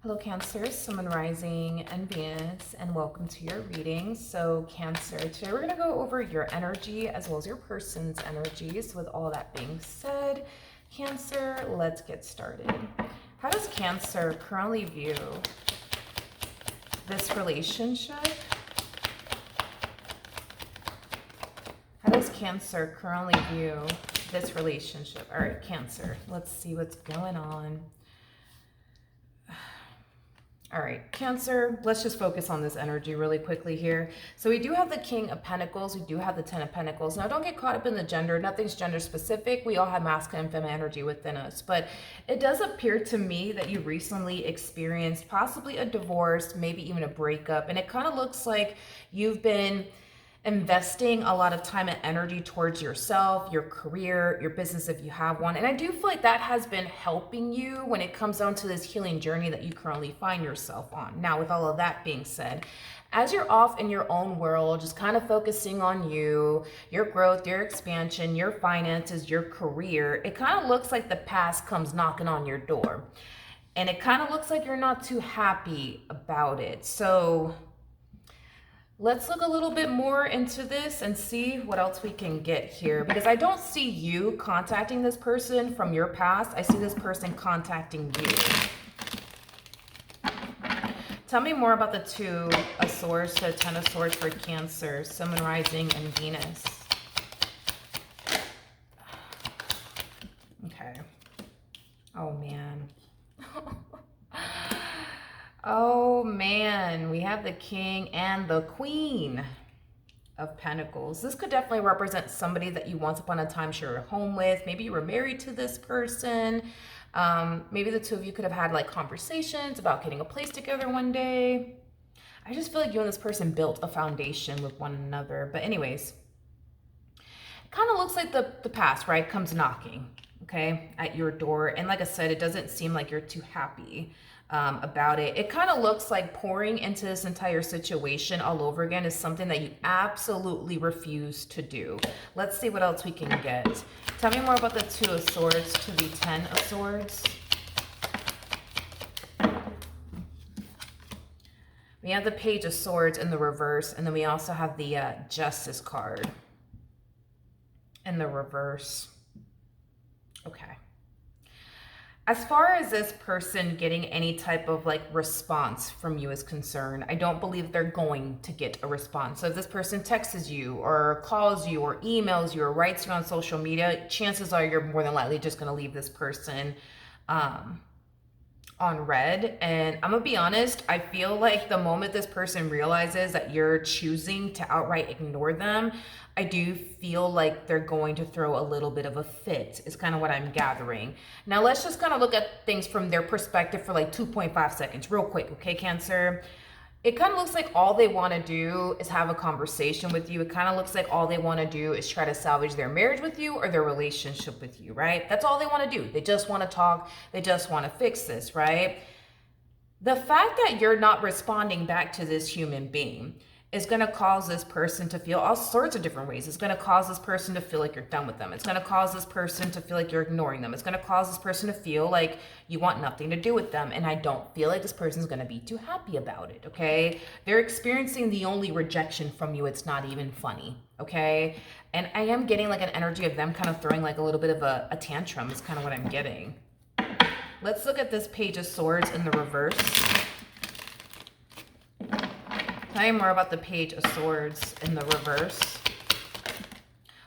Hello Cancer, Sun, Rising, and Venus, and welcome to your reading. So Cancer, today we're going to go over your energy as well as your person's energies. With all that being said, Cancer, let's get started. How does Cancer currently view this relationship? How does Cancer currently view this relationship? All right, Cancer, let's see what's going on. All right, Cancer, let's just focus on this energy really quickly here. So we do have the King of Pentacles. We do have the Ten of Pentacles. Now, don't get caught up in the gender. Nothing's gender specific. We all have masculine and feminine energy within us. But it does appear to me that you recently experienced possibly a divorce, maybe even a breakup. And it kind of looks like you've been investing a lot of time and energy towards yourself, your career, your business if you have one. And I do feel like that has been helping you when it comes down to this healing journey that you currently find yourself on. Now, with all of that being said, as you're off in your own world, just kind of focusing on you, your growth, your expansion, your finances, your career, it kind of looks like the past comes knocking on your door. And it kind of looks like you're not too happy about it. So let's look a little bit more into this and see what else we can get here, because I don't see you contacting this person from your past. I see this person contacting you. Tell me more about the Two of Swords to Ten of Swords for Cancer, Sun, Rising, and Venus. Okay. Oh, man. Oh man, we have the King and the Queen of Pentacles. This could definitely represent somebody that you once upon a time shared a home with. Maybe you were married to this person. Maybe the two of you could have had like conversations about getting a place together one day. I just feel like you and this person built a foundation with one another. But anyways, it kind of looks like the past, right, comes knocking, okay, at your door. And like I said, it doesn't seem like you're too happy about it. It kind of looks like pouring into this entire situation all over again is something that you absolutely refuse to do. Let's see what else we can get. Tell me more about the Two of Swords to the Ten of Swords. We have the Page of Swords in the reverse, and then we also have the Justice card in the reverse. Okay. As far as this person getting any type of like response from you is concerned, I don't believe they're going to get a response. So if this person texts you or calls you or emails you or writes you on social media, chances are you're more than likely just going to leave this person on red. And I'm gonna be honest, I feel like the moment this person realizes that you're choosing to outright ignore them, I do feel like they're going to throw a little bit of a fit, is kind of what I'm gathering. Now let's just kind of look at things from their perspective for like 2.5 seconds real quick, okay, Cancer? It kind of looks like all they want to do is have a conversation with you. It kind of looks like all they want to do is try to salvage their marriage with you or their relationship with you, right? That's all they want to do. They just want to talk. They just want to fix this, right? The fact that you're not responding back to this human being is going to cause this person to feel all sorts of different ways. It's going to cause this person to feel like you're done with them. It's going to cause this person to feel like you're ignoring them. It's going to cause this person to feel like you want nothing to do with them. And I don't feel like this person's going to be too happy about it, okay? They're experiencing the only rejection from you. It's not even funny, okay? And I am getting like an energy of them kind of throwing like a little bit of a tantrum is kind of what I'm getting. Let's look at this Page of Swords in the reverse. Tell me more about the Page of Swords in the reverse.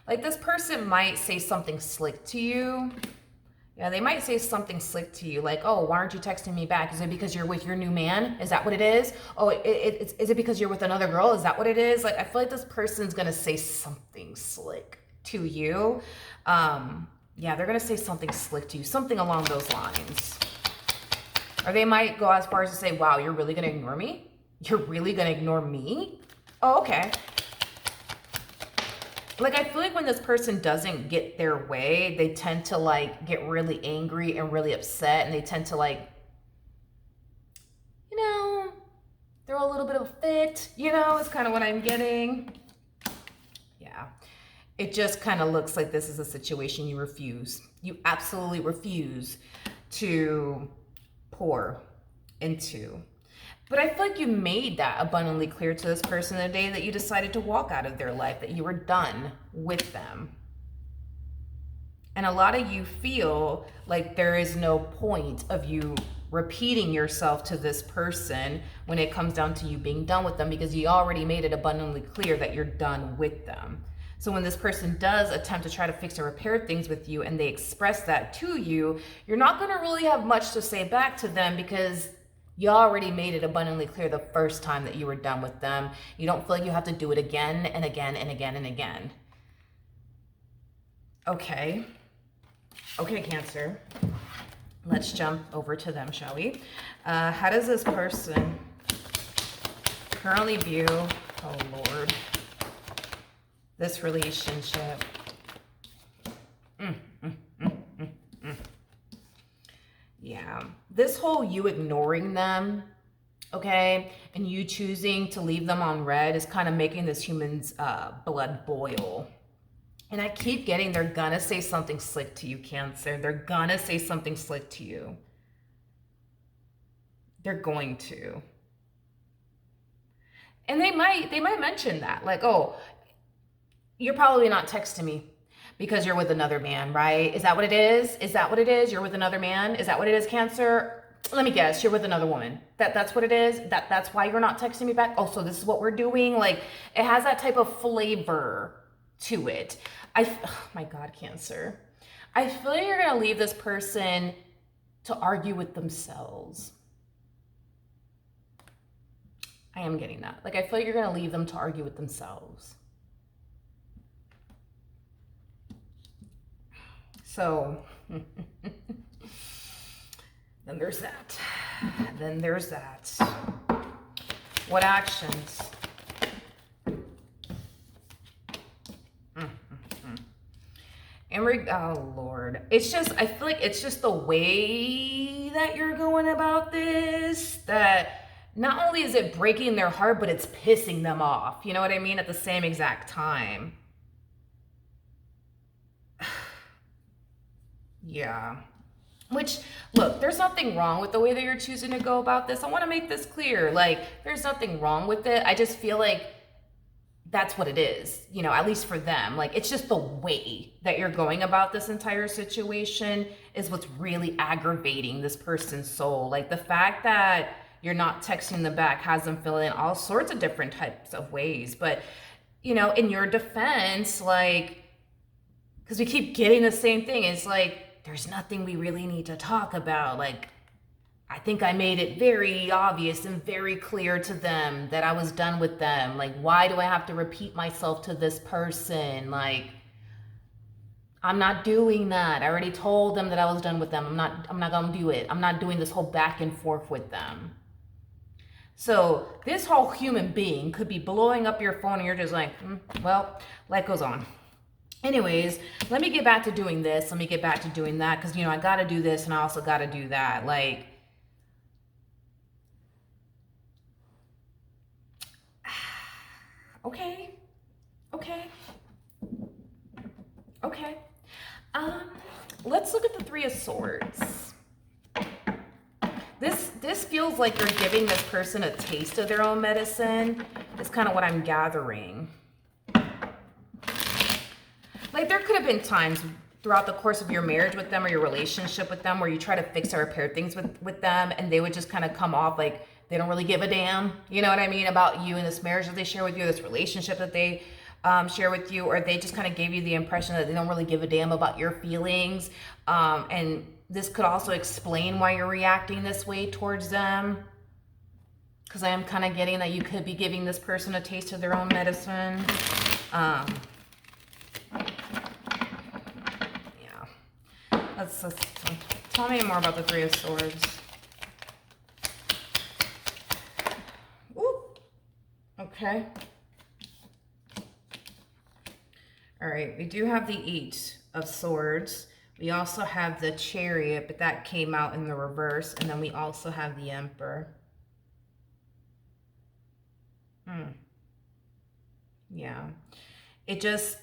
Like this person might say something slick to you. Yeah, they might say something slick to you like, oh, why aren't you texting me back? Is it because you're with your new man? Is that what it is? Oh, is it because you're with another girl? Is that what it is? Like, I feel like this person's going to say something slick to you. Yeah, they're going to say something slick to you, something along those lines. Or they might go as far as to say, wow, you're really going to ignore me? You're really going to ignore me? Oh, okay. Like, I feel like when this person doesn't get their way, they tend to, like, get really angry and really upset. And they tend to, like, you know, throw a little bit of a fit. You know, is kind of what I'm getting. Yeah. It just kind of looks like this is a situation you refuse. You absolutely refuse to pour into. But I feel like you made that abundantly clear to this person the day that you decided to walk out of their life, that you were done with them. And a lot of you feel like there is no point of you repeating yourself to this person when it comes down to you being done with them, because you already made it abundantly clear that you're done with them. So when this person does attempt to try to fix or repair things with you and they express that to you, you're not going to really have much to say back to them, because you already made it abundantly clear the first time that you were done with them. You don't feel like you have to do it again and again and again and again. Okay, Cancer. Let's jump over to them, shall we? How does this person currently view, oh Lord, this relationship? Yeah, this whole you ignoring them, okay, and you choosing to leave them on red is kind of making this human's blood boil. And I keep getting they're gonna say something slick to you, Cancer. They're gonna say something slick to you. They're going to. And they might mention that, like, oh, you're probably not texting me because you're with another man, right? Is that what it is? Is that what it is? You're with another man? Is that what it is, Cancer? Let me guess, you're with another woman. That's what it is? That's why you're not texting me back? Oh, so this is what we're doing? Like, it has that type of flavor to it. Oh my God, Cancer. I feel like you're gonna leave this person to argue with themselves. I am getting that. Like, I feel like you're gonna leave them to argue with themselves. So, then there's that. Then there's that. What actions? Oh Lord, it's just, I feel like it's just the way that you're going about this that not only is it breaking their heart, but it's pissing them off. You know what I mean? At the same exact time. Yeah. Which, look, there's nothing wrong with the way that you're choosing to go about this. I want to make this clear. Like, there's nothing wrong with it. I just feel like that's what it is, you know, at least for them. Like, it's just the way that you're going about this entire situation is what's really aggravating this person's soul. Like, the fact that you're not texting them back has them feeling all sorts of different types of ways. But, you know, in your defense, like, because we keep getting the same thing, it's like, there's nothing we really need to talk about. Like, I think I made it very obvious and very clear to them that I was done with them. Like, why do I have to repeat myself to this person? Like, I'm not doing that. I already told them that I was done with them. I'm not gonna do it. I'm not doing this whole back and forth with them. So this whole human being could be blowing up your phone and you're just like, well, life goes on. Anyways, let me get back to doing this. Let me get back to doing that. Because, you know, I got to do this and I also got to do that. Like, okay. Let's look at the Three of Swords. This feels like you're giving this person a taste of their own medicine. Is kind of what I'm gathering. Like, there could have been times throughout the course of your marriage with them or your relationship with them where you try to fix or repair things with them and they would just kind of come off like they don't really give a damn, you know what I mean, about you and this marriage that they share with you, this relationship that they share with you, or they just kind of gave you the impression that they don't really give a damn about your feelings. And this could also explain why you're reacting this way towards them. Because I am kind of getting that you could be giving this person a taste of their own medicine. Let's tell me more about the Three of Swords. Ooh. Okay. All right, we do have the Eight of Swords. We also have the Chariot, but that came out in the reverse. And then we also have the Emperor. Yeah. It just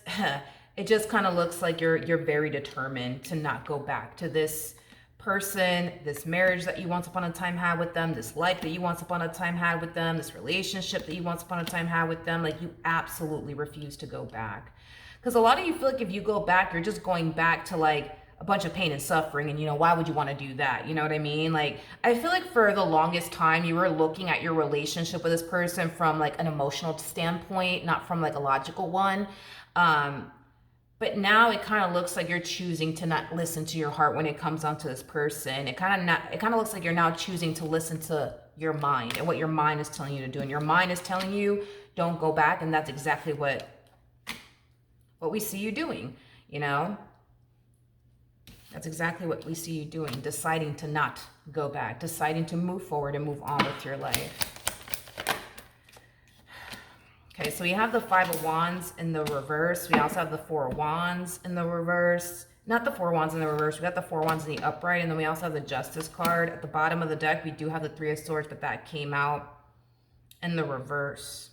kind of looks like you're very determined to not go back to this person, this marriage that you once upon a time had with them, this life that you once upon a time had with them, this relationship that you once upon a time had with them, like you absolutely refuse to go back. Because a lot of you feel like if you go back, you're just going back to like a bunch of pain and suffering, and why would you want to do that? You know what I mean? Like, I feel like for the longest time you were looking at your relationship with this person from like an emotional standpoint, not from like a logical one. But now it kind of looks like you're choosing to not listen to your heart when it comes down to this person. It kind of looks like you're now choosing to listen to your mind and what your mind is telling you to do. And your mind is telling you don't go back, and that's exactly what we see you doing, That's exactly what we see you doing, deciding to not go back, deciding to move forward and move on with your life. Okay, so we have the Five of Wands in the reverse. We also have the Four of Wands in the reverse. Not the Four of Wands in the reverse. We got the Four of Wands in the upright, and then we also have the Justice card. At the bottom of the deck, we do have the Three of Swords, but that came out in the reverse.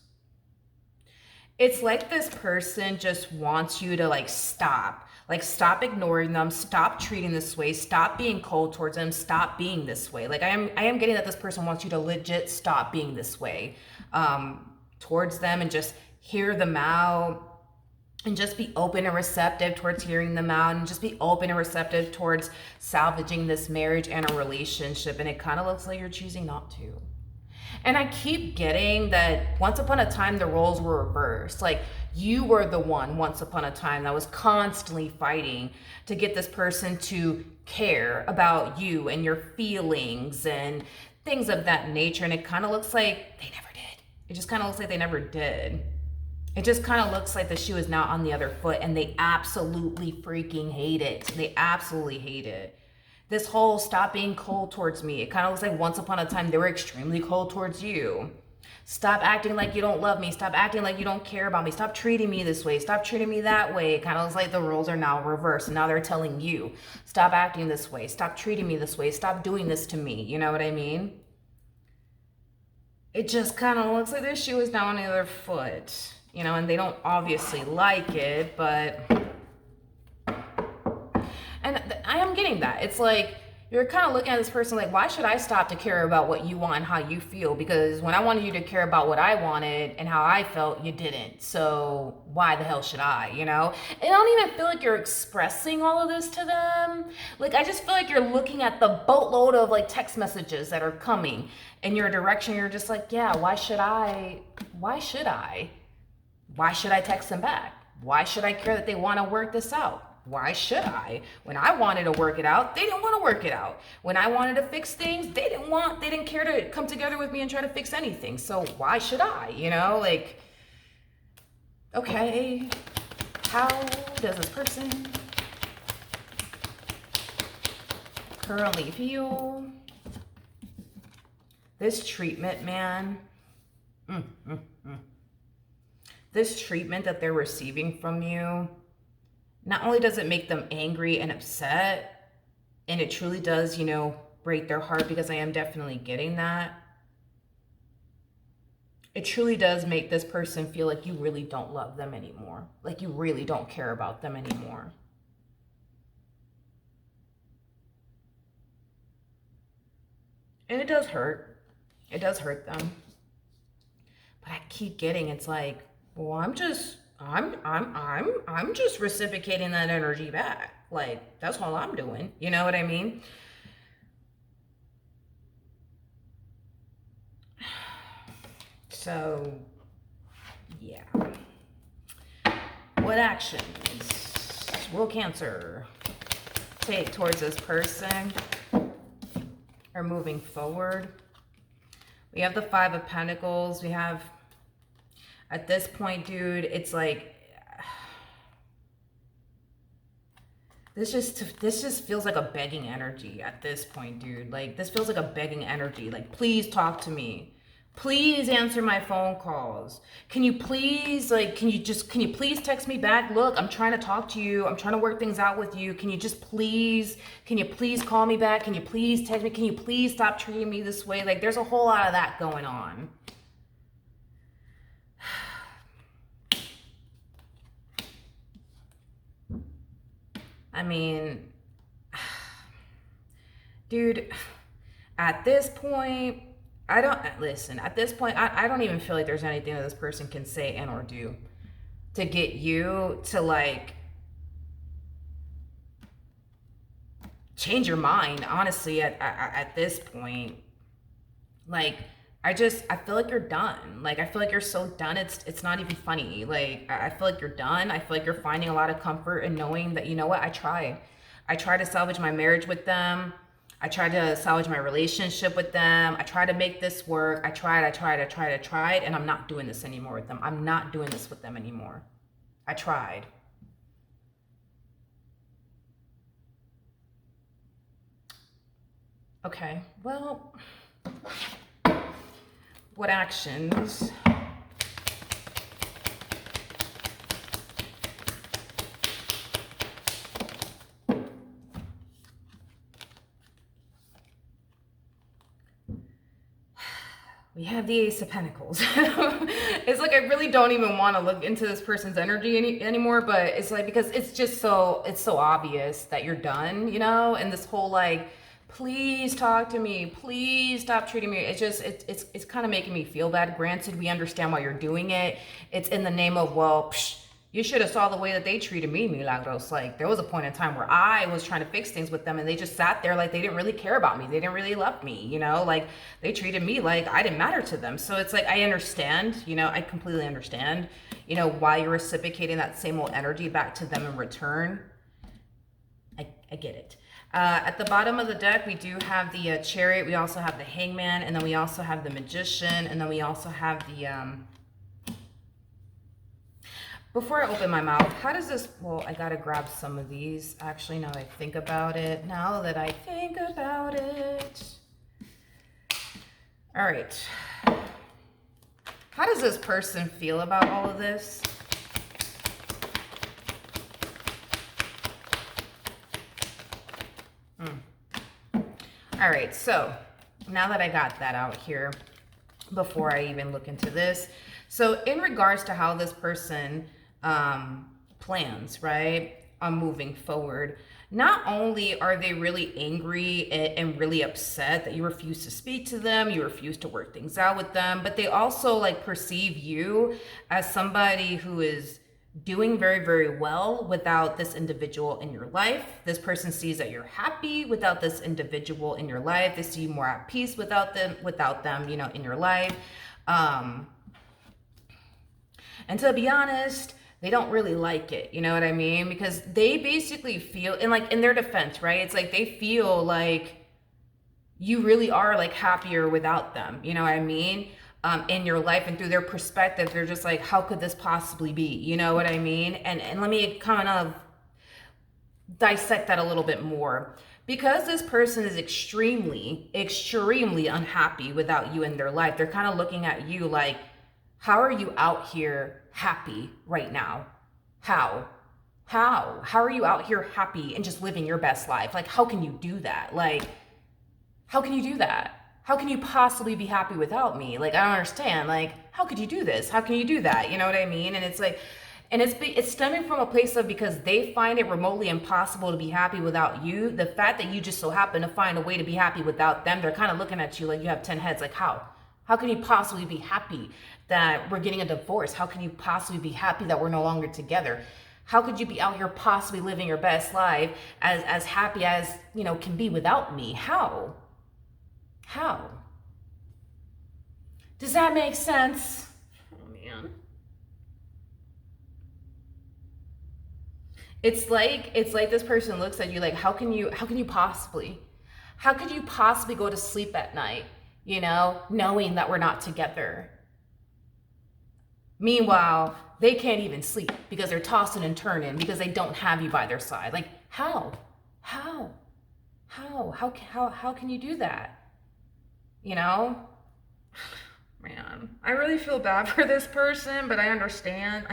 It's like this person just wants you to like stop ignoring them, stop treating this way, stop being cold towards them, stop being this way. Like I am getting that this person wants you to legit stop being this way towards them, and just hear them out, and just be open and receptive towards hearing them out, and just be open and receptive towards salvaging this marriage and a relationship. And it kind of looks like you're choosing not to. And I keep getting that once upon a time the roles were reversed. Like you were the one once upon a time that was constantly fighting to get this person to care about you and your feelings and things of that nature. And it kind of looks like they never did. It just kind of looks like they never did. It just kind of looks like the shoe is now on the other foot, and they absolutely freaking hate it. They absolutely hate it. This whole stop being cold towards me. It kind of looks like once upon a time they were extremely cold towards you. Stop acting like you don't love me. Stop acting like you don't care about me. Stop treating me this way. Stop treating me that way. It kind of looks like the roles are now reversed. And now they're telling you, stop acting this way. Stop treating me this way. Stop doing this to me. You know what I mean? It just kind of looks like this shoe is now on the other foot. And they don't obviously like it, but... And I am getting that. It's like, you're kind of looking at this person like, why should I stop to care about what you want and how you feel? Because when I wanted you to care about what I wanted and how I felt, you didn't. So why the hell should I, And I don't even feel like you're expressing all of this to them. Like, I just feel like you're looking at the boatload of like text messages that are coming in your direction. You're just like, yeah, why should I? Why should I text them back? Why should I care that they want to work this out? Why should I? When I wanted to work it out, they didn't want to work it out. When I wanted to fix things, they didn't care to come together with me and try to fix anything. So why should I? Like, okay, how does this person currently feel? This treatment, man. This treatment that they're receiving from you, not only does it make them angry and upset, and it truly does, break their heart, because I am definitely getting that. It truly does make this person feel like you really don't love them anymore. Like you really don't care about them anymore. And it does hurt. It does hurt them. But I keep getting, it's like, well, I'm just reciprocating that energy back. Like, that's all I'm doing. You know what I mean? So, yeah. What actions will Cancer take towards this person or moving forward? We have the Five of Pentacles. We have, at this point, dude, it's like, this just feels like a begging energy at this point, dude. Like, this feels like a begging energy. Like, please talk to me. Please answer my phone calls. Can you please, can you please text me back? Look, I'm trying to talk to you. I'm trying to work things out with you. Can you please call me back? Can you please text me? Can you please stop treating me this way? Like, there's a whole lot of that going on. I mean, dude, at this point, I don't listen. At this point, I don't even feel like there's anything that this person can say and or do to get you to like change your mind. Honestly, at this point, like I feel like you're done. Like I feel like you're so done. It's not even funny. Like I feel like you're done. I feel like you're finding a lot of comfort in knowing that, you know what, I tried. I tried to salvage my marriage with them. I tried to salvage my relationship with them. I tried to make this work. I tried, and I'm not doing this anymore with them. I'm not doing this with them anymore. I tried. Okay, well, what actions we have the Ace of Pentacles. It's like I really don't even want to look into this person's energy anymore, but it's like because it's so obvious that you're done, you know? And this whole like, please talk to me, please stop treating me. It's kind of making me feel bad. Granted, we understand why you're doing it. It's in the name of, well, you should have saw the way that they treated me, Milagros. Like there was a point in time where I was trying to fix things with them and they just sat there like they didn't really care about me. They didn't really love me, you know, like they treated me like I didn't matter to them. So it's like, I understand, you know, I completely understand, you know, why you're reciprocating that same old energy back to them in return. I get it. At the bottom of the deck, we do have the Chariot. We also have the Hangman, and then we also have the Magician, and then we also have the before I open my mouth, how does this, well, I gotta grab some of these. Actually, now that I think about it. All right. How does this person feel about all of this? All right, so now that I got that out here, before I even look into this, so in regards to how this person plans, right, on moving forward, not only are they really angry and really upset that you refuse to speak to them, you refuse to work things out with them, but they also like perceive you as somebody who is doing very, very well without this individual in your life. This person sees that you're happy without this individual in your life. They see you more at peace without them, you know, in your life. And to be honest, they don't really like it, you know what I mean? Because they basically feel, and like in their defense, right? It's like they feel like you really are like happier without them, you know what I mean? In your life, and through their perspective, they're just like, how could this possibly be? You know what I mean? And let me kind of dissect that a little bit more. Because this person is extremely, extremely unhappy without you in their life, they're kind of looking at you like, how are you out here happy right now? How are you out here happy and just living your best life? Like, how can you do that? Like, how can you do that? How can you possibly be happy without me? Like, I don't understand. Like, how could you do this? How can you do that? You know what I mean? And it's like, and it's stemming from a place of, because they find it remotely impossible to be happy without you. The fact that you just so happen to find a way to be happy without them, they're kind of looking at you like you have 10 heads. Like, how? How can you possibly be happy that we're getting a divorce? How can you possibly be happy that we're no longer together? How could you be out here possibly living your best life as happy as, you know, can be without me? How? Does that make sense? Oh man. It's like this person looks at you like, how could you possibly go to sleep at night, you know, knowing that we're not together? Meanwhile, they can't even sleep because they're tossing and turning because they don't have you by their side. Like, how can you do that? You know? Man, I really feel bad for this person, but I understand.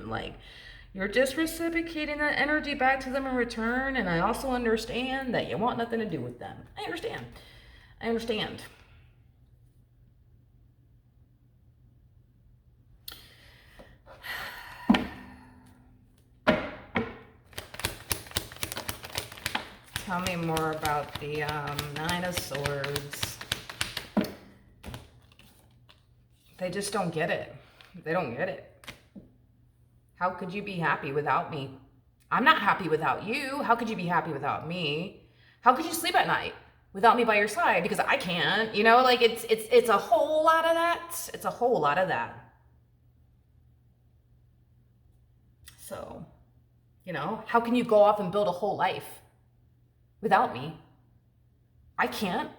Like, you're just reciprocating that energy back to them in return, and I also understand that you want nothing to do with them. I understand. tell me more about the Nine of Swords. They just don't get it. They don't get it. How could you be happy without me? I'm not happy without you. How could you be happy without me? How could you sleep at night without me by your side? Because I can't, you know, like it's a whole lot of that. It's a whole lot of that. So, you know, how can you go off and build a whole life without me? I can't.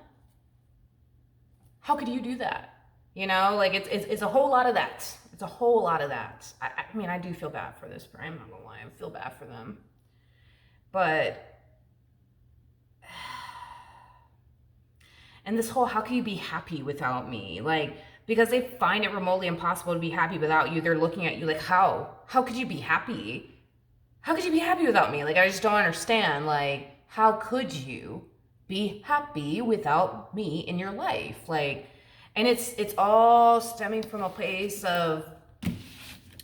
How could you do that? You know, like it's a whole lot of that. It's a whole lot of that. I mean, I do feel bad for this, but I'm not gonna lie, I feel bad for them. But, and this whole, how can you be happy without me? Like, because they find it remotely impossible to be happy without you, they're looking at you like, how? How could you be happy? How could you be happy without me? Like, I just don't understand. Like, how could you be happy without me in your life? Like, and it's all stemming from a place of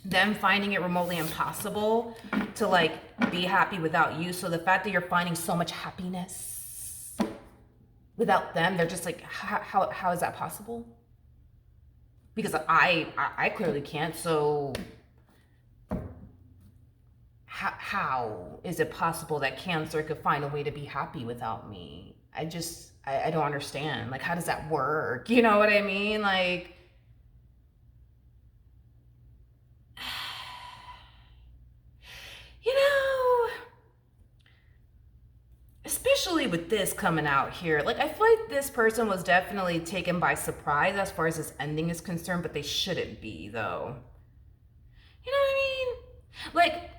them finding it remotely impossible to like be happy without you. So the fact that you're finding so much happiness without them, they're just like, how is that possible? Because I clearly can't. So how is it possible that Cancer could find a way to be happy without me? I don't understand. Like, how does that work? You know what I mean? Like, you know, especially with this coming out here, like, I feel like this person was definitely taken by surprise as far as this ending is concerned, but they shouldn't be, though. You know what I mean? Like,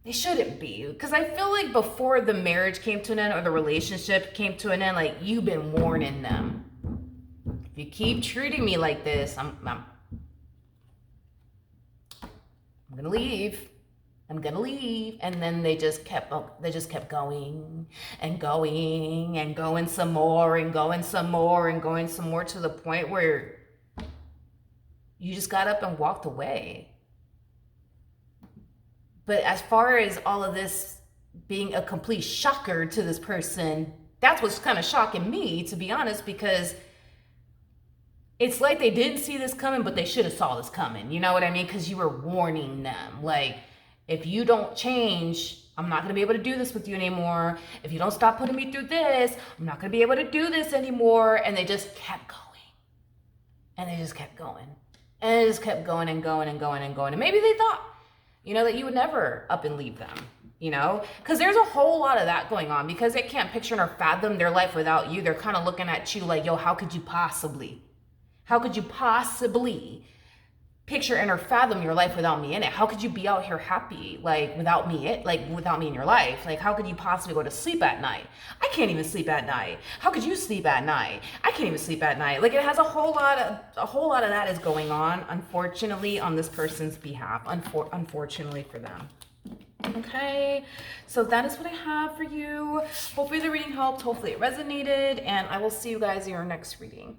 they shouldn't be, because I feel like before the marriage came to an end or the relationship came to an end, like, you've been warning them. If you keep treating me like this, I'm gonna leave. I'm gonna leave. And then they just kept going and going and going some more and going some more and going some more, to the point where you just got up and walked away. But as far as all of this being a complete shocker to this person, that's what's kind of shocking me, to be honest, because it's like they didn't see this coming, but they should have saw this coming. You know what I mean? Because you were warning them. Like, if you don't change, I'm not going to be able to do this with you anymore. If you don't stop putting me through this, I'm not going to be able to do this anymore. And they just kept going. And they just kept going. And they just kept going and going and going and going. And maybe they thought, you know, that you would never up and leave them, you know? Because there's a whole lot of that going on. Because they can't picture nor fathom their life without you. They're kind of looking at you like, yo, how could you possibly? How could you possibly picture and or fathom your life without me in it? How could you be out here happy, like, without me in your life? Like, how could you possibly go to sleep at night? I can't even sleep at night. How could you sleep at night? I can't even sleep at night. Like, it has a whole lot of that is going on, unfortunately, on this person's behalf. Unfortunately for them. Okay, so that is what I have for you. Hopefully the reading helped. Hopefully it resonated, and I will see you guys in your next reading.